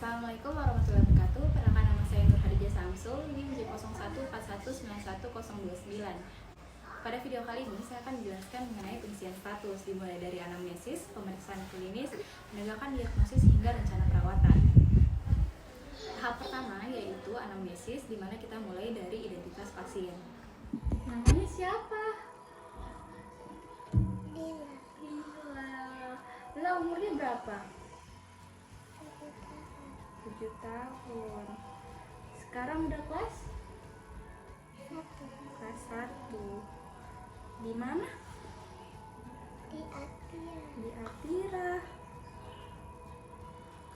Assalamualaikum warahmatullahi wabarakatuh. Perkenalkan, nama saya Nur Hadijah Samsul, NIM J01419129. Pada video kali ini saya akan menjelaskan mengenai pengisian status dimulai dari anamnesis, pemeriksaan klinis, penegakan diagnosis hingga rencana perawatan. Tahap pertama yaitu anamnesis, di mana kita mulai dari identitas pasien. Namanya siapa? Lila. Umurnya berapa? 7 tahun. Sekarang udah kelas 1. Di mana? Di Atira.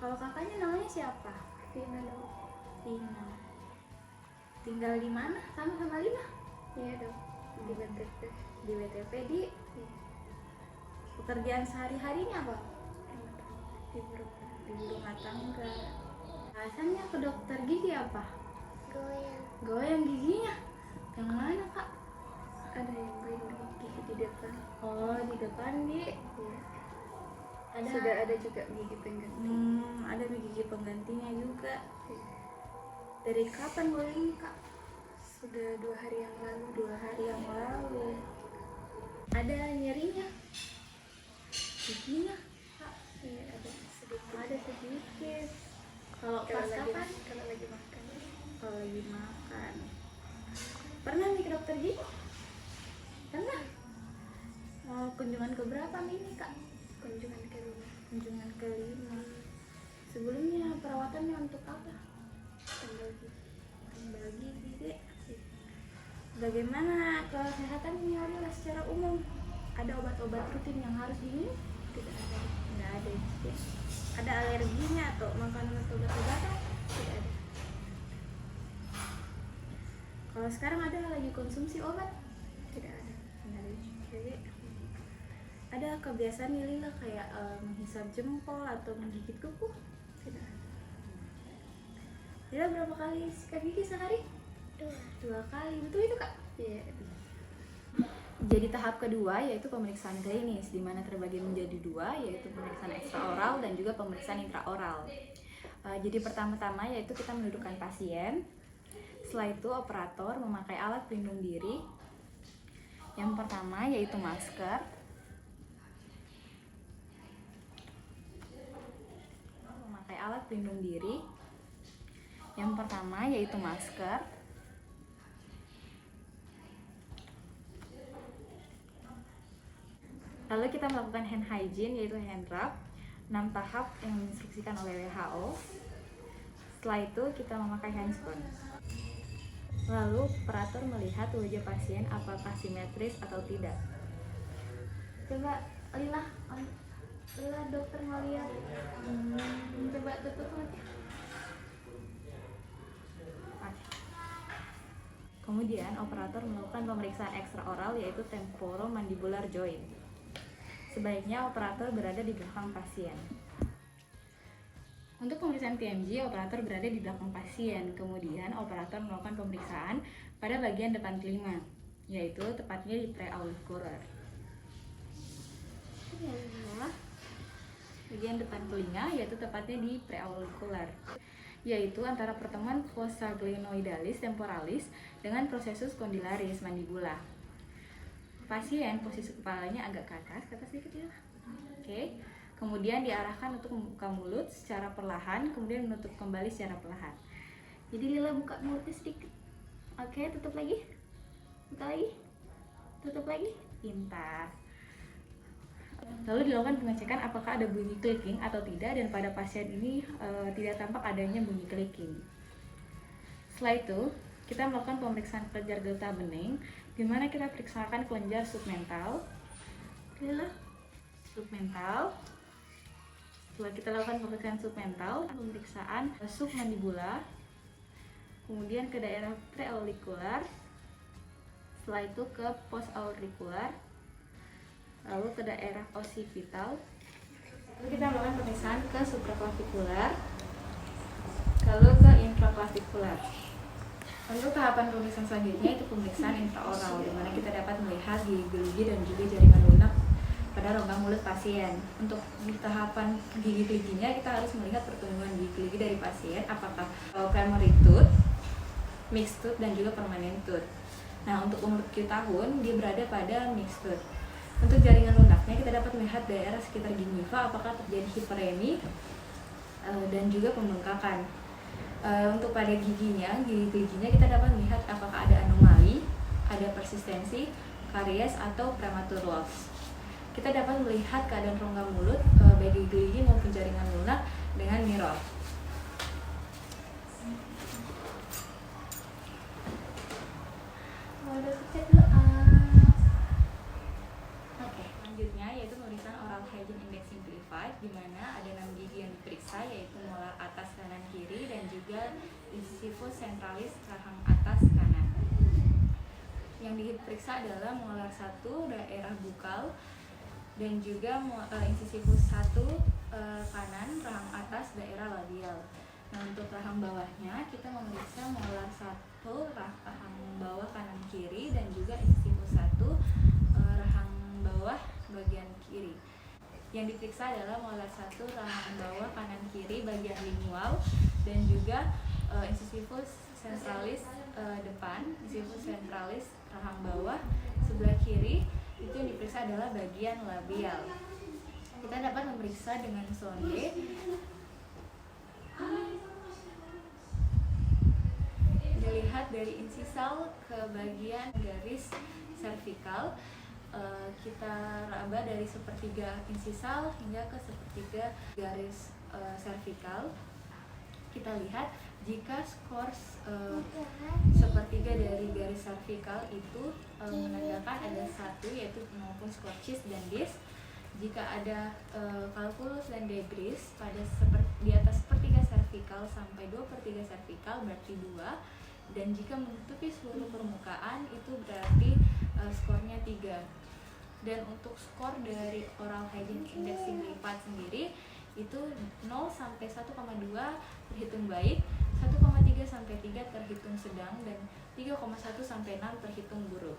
Kalau kakaknya namanya siapa? Tina. Tinggal di mana? Sama Lina? Iya dong, di BTP. Di BTP. Di pekerjaan sehari-harinya apa? Di rumah tangga. Alasannya ke dokter gigi apa? Goyang giginya. Yang mana, Kak? Ada yang goyang gigi di depan. Oh, di depan, Di. Iya. Ada. Sudah ada juga gigi pengganti. Ada gigi penggantinya juga. Dari kapan goyang, Kak? Sudah 2 hari yang lalu. 2 hari yang lalu. Ada nyerinya? Giginya? Kak? Iya, ada sedikit. Ada sedikit. Kalau Kalau pas kapan? kalau lagi makan. Kalau lagi makan. Pernah nih ke dokter gigi? Pernah? Mau kunjungan ke berapa ini, Kak? Kunjungan ke rumah. Kunjungan ke-5. Sebelumnya perawatannya untuk apa? Tanggal gigi. Tembal gigi, Dek. Bagaimana kesehatannya Lila secara umum? Ada obat-obat rutin yang harus diminum? Tidak ada. Nggak ada, Dek. Ada alerginya atau makanan atau obat-obatan? Tidak ada. Kalau sekarang ada lagi konsumsi obat? Tidak ada. Nggak ada juga, Dek. Ada kebiasaan nih Lila kayak menghisap jempol atau menggigit kuku? Tidak ada. Lila berapa kali sikat gigi sehari? 2 kali. Betul itu, Kak? Iya. Jadi tahap kedua yaitu pemeriksaan klinis, di mana terbagi menjadi 2, yaitu pemeriksaan ekstraoral dan juga pemeriksaan intraoral. Jadi pertama-tama yaitu kita mendudukkan pasien. Setelah itu operator memakai alat pelindung diri. Yang pertama yaitu masker. Memakai alat pelindung diri. Yang pertama yaitu masker. Lalu kita melakukan hand hygiene yaitu hand rub 6 tahap yang diinstruksikan oleh WHO. Setelah itu kita memakai handscoon. Lalu operator melihat wajah pasien apakah simetris atau tidak. Coba Lila dokter ngeliat. Coba tutup mata. Kemudian operator melakukan pemeriksaan ekstraoral yaitu temporomandibular joint. Sebaiknya operator berada di belakang pasien. Untuk pemeriksaan TMJ, operator berada di belakang pasien. Kemudian operator melakukan pemeriksaan pada bagian depan telinga, yaitu tepatnya di preauricular. Bagian depan telinga yaitu tepatnya di preauricular, yaitu antara pertemuan fossa glenoidalis temporalis dengan processus condylaris mandibula. Pasien posisi kepalanya agak ke atas sedikit ya. Oke. Kemudian diarahkan untuk membuka mulut secara perlahan, kemudian menutup kembali secara perlahan. Jadi Lila buka mulutnya sedikit. Oke, tutup lagi. Buka lagi. Tutup lagi. Pintar. Lalu dilakukan pengecekan apakah ada bunyi clicking atau tidak, dan pada pasien ini tidak tampak adanya bunyi clicking. Setelah itu, kita melakukan pemeriksaan kelenjar getah bening, di mana kita periksakan kelenjar submental. Lila, submental. Setelah kita lakukan pemeriksaan submental, pemeriksaan submandibula, kemudian ke daerah preauricular, setelah itu ke postauricular, lalu ke daerah occipital. Lalu kita melakukan pemeriksaan ke supraclavicular, lalu ke infraclavicular. Untuk tahapan pemeriksaan selanjutnya itu pemeriksaan intraoral, di mana kita dapat melihat gigi-gigi dan juga jaringan lunak pada rongga mulut pasien. Untuk di tahapan gigi keliginya kita harus melihat pertumbuhan gigi keligi dari pasien, apakah primary tooth, mixed tooth, dan juga permanent tooth. Nah, untuk umur 7 tahun dia berada pada mixed tooth. Untuk jaringan lunaknya kita dapat melihat daerah sekitar gingiva apakah terjadi hiperemi dan juga pembengkakan. Untuk pada gigi keliginya kita dapat melihat apakah ada anomali, ada persistensi, karies, atau prematur loss. Kita dapat melihat keadaan rongga mulut baik gigi keligi maupun jaringan lunak dengan mirror. Selanjutnya yaitu pemeriksaan oral hygiene index simplified, di mana ada 6 gigi yang diperiksa, yaitu molar atas kanan kiri dan juga incisivus centralis rahang atas kanan. Yang diperiksa adalah molar 1 daerah bukal dan juga incisivus 1 kanan rahang atas daerah labial. Nah, untuk rahang bawahnya kita memeriksa molar 1 rahang bawah kanan kiri dan juga incisivus 1 rahang bawah bagian kiri. Yang diperiksa adalah molar 1 rahang bawah kanan kiri bagian lingual dan juga incisivus centralis depan, incisivus centralis rahang bawah sebelah kiri. Itu yang diperiksa adalah bagian labial. Kita dapat memeriksa dengan sonde. Dilihat dari insisal ke bagian garis servikal, kita raba dari sepertiga insisal hingga ke sepertiga garis servikal. Kita lihat jika skor sepertiga dari garis servikal itu menandakan ada 1, yaitu maupun skor CIS dan DIS. Jika ada calculus dan degrees pada di atas sepertiga servikal sampai 2/3 servikal berarti 2, dan jika menutupi seluruh permukaan itu berarti skornya 3. Dan untuk skor dari oral hygiene index simplified sendiri itu 0 sampai 1,2 terhitung baik, 1,3 sampai 3 terhitung sedang, dan 3,1 sampai 6 terhitung buruk.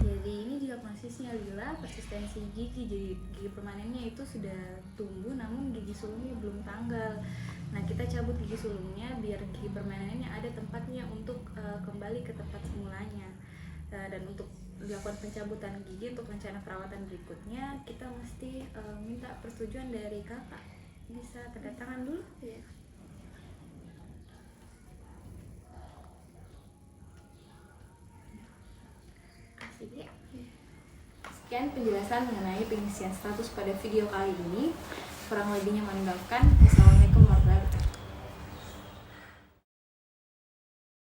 Jadi ini diagnosisnya lila, persistensi gigi. Jadi gigi permanennya itu sudah tumbuh namun gigi sulungnya belum tanggal. Nah, kita cabut gigi sulungnya biar gigi permanennya ada tempatnya untuk kembali ke tempat semulanya. Dan untuk dilakukan pencabutan gigi untuk rencana perawatan berikutnya kita mesti minta persetujuan dari kakak. Bisa tanda tangan dulu? Iya. Asik ya. Sekian penjelasan mengenai pengisian status pada video kali ini. Kurang lebihnya mohon dimaafkan. Wassalamualaikum warahmatullahi wabarakatuh.